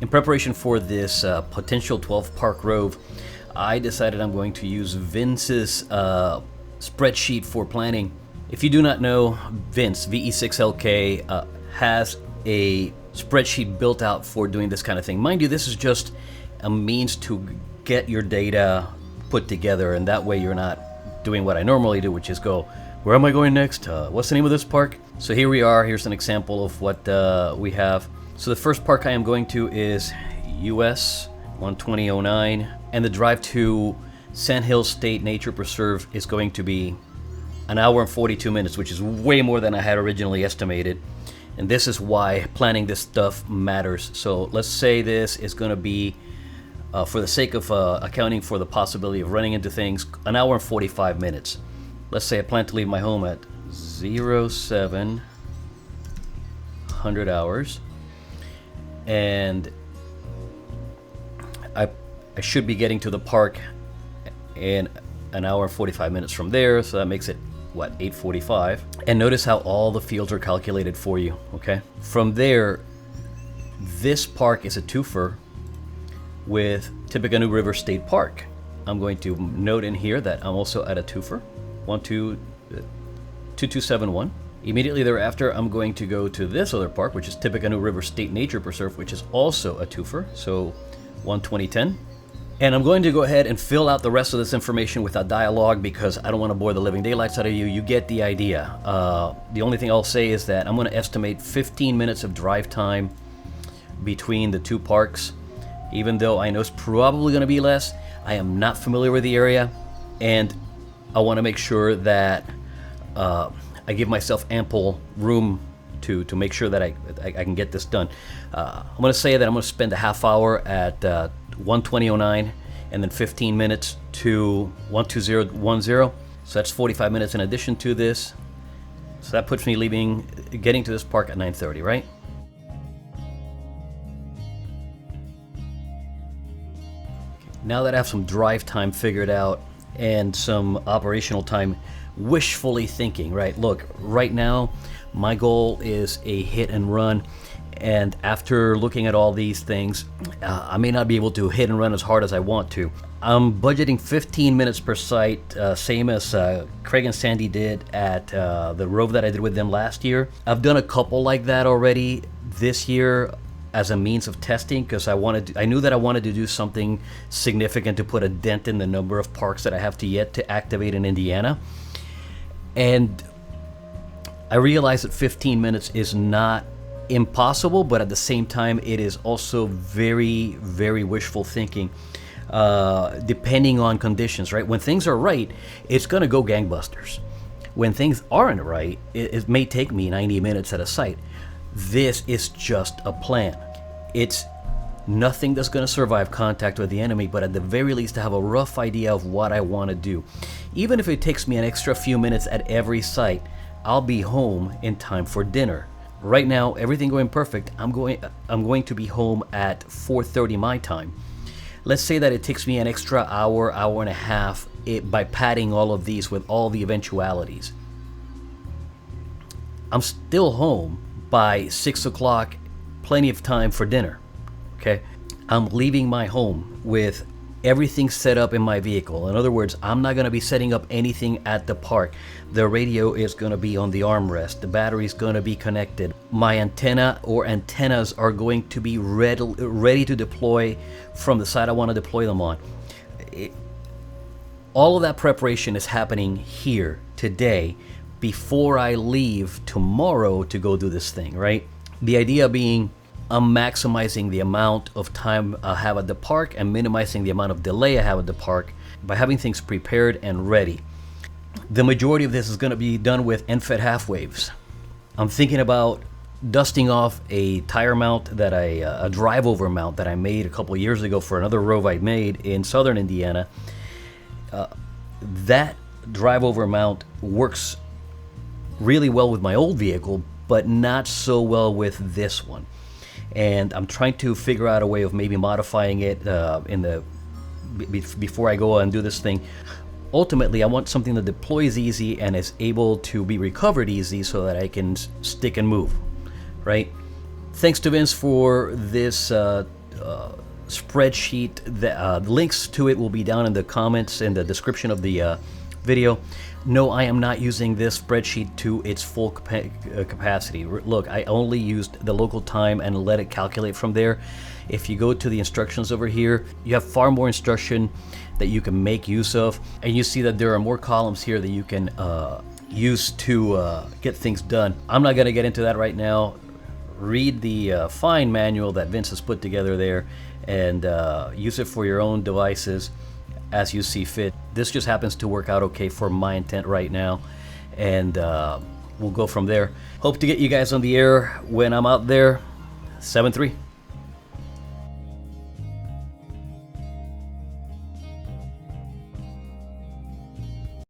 In preparation for this potential 12 park rove, I decided I'm going to use Vince's spreadsheet for planning. If you do not know, Vince VE6LK has a spreadsheet built out for doing this kind of thing. Mind you, this is just a means to get your data put together, and that way you're not doing what I normally do, which is go, where am I going next? What's the name of this park? So here we are. Here's an example of what we have. So the first park I am going to is US 12009, and the drive to Sand Hills State Nature Preserve is going to be an hour and 42 minutes, which is way more than I had originally estimated. And this is why planning this stuff matters. So let's say this is going to be, for the sake of accounting for the possibility of running into things, an hour and 45 minutes. Let's say I plan to leave my home at 0700 hours, and I should be getting to the park in an hour and 45 minutes from there, so that makes it, what, 8:45. And notice how all the fields are calculated for you, okay? From there, this park is a twofer with Tippecanoe River State Park. I'm going to note in here that I'm also at a twofer, 2271. Immediately thereafter, I'm going to go to this other park, which is Tippecanoe River State Nature Preserve, which is also a twofer, so 12010. And I'm going to go ahead and fill out the rest of this information with a dialogue because I don't want to bore the living daylights out of you. You get the idea. The only thing I'll say is that I'm going to estimate 15 minutes of drive time between the two parks. Even though I know it's probably going to be less, I am not familiar with the area, and I want to make sure that I give myself ample room to make sure that I can get this done. I'm going to say that I'm going to spend a half hour at 12009 and then 15 minutes to 12010. So that's 45 minutes in addition to this. So that puts me getting to this park at 9:30, right? Now that I have some drive time figured out and some operational time, wishfully thinking, right? Look, right now, my goal is a hit and run. And after looking at all these things, I may not be able to hit and run as hard as I want to. I'm budgeting 15 minutes per site, same as Craig and Sandy did at the rove that I did with them last year. I've done a couple like that already this year as a means of testing, because I knew that I wanted to do something significant to put a dent in the number of parks that I have yet to activate in Indiana. And I realized that 15 minutes is not impossible, but at the same time it is also very, very wishful thinking, depending on conditions, right? When things are right, it's gonna go gangbusters. When things aren't right, it may take me 90 minutes at a site. This is just a plan. It's nothing that's gonna survive contact with the enemy, but at the very least I have a rough idea of what I want to do. Even if it takes me an extra few minutes at every site, I'll be home in time for dinner. Right now, everything going perfect, I'm going to be home at 4:30 my time. Let's say that it takes me an extra hour and a half by padding all of these with all the eventualities. I'm still home by 6 o'clock, plenty of time for dinner, okay? I'm leaving my home with everything set up in my vehicle. In other words, I'm not going to be setting up anything at the park. The radio is going to be on the armrest. The battery is going to be connected. My antenna or antennas are going to be ready to deploy from the side I want to deploy them on. All of that preparation is happening here today before I leave tomorrow to go do this thing, right? The idea being, I'm maximizing the amount of time I have at the park and minimizing the amount of delay I have at the park by having things prepared and ready. The majority of this is going to be done with end-fed half waves. I'm thinking about dusting off a tire mount that a drive-over mount that I made a couple years ago for another rove I made in southern Indiana. That drive-over mount works really well with my old vehicle, but not so well with this one. And I'm trying to figure out a way of maybe modifying it before I go and do this thing. Ultimately, I want something that deploys easy and is able to be recovered easy so that I can stick and move, right? Thanks to Vince for this spreadsheet. The links to it will be down in the comments and the description of the video. No, I am not using this spreadsheet to its full capacity. Look, I only used the local time and let it calculate from there. If you go to the instructions over here, you have far more instruction that you can make use of, and you see that there are more columns here that you can use to get things done. I'm not going to get into that right now. Read the fine manual that Vince has put together there, and use it for your own devices as you see fit. This just happens to work out okay for my intent right now, and we'll go from there. Hope to get you guys on the air when I'm out there. 7-3.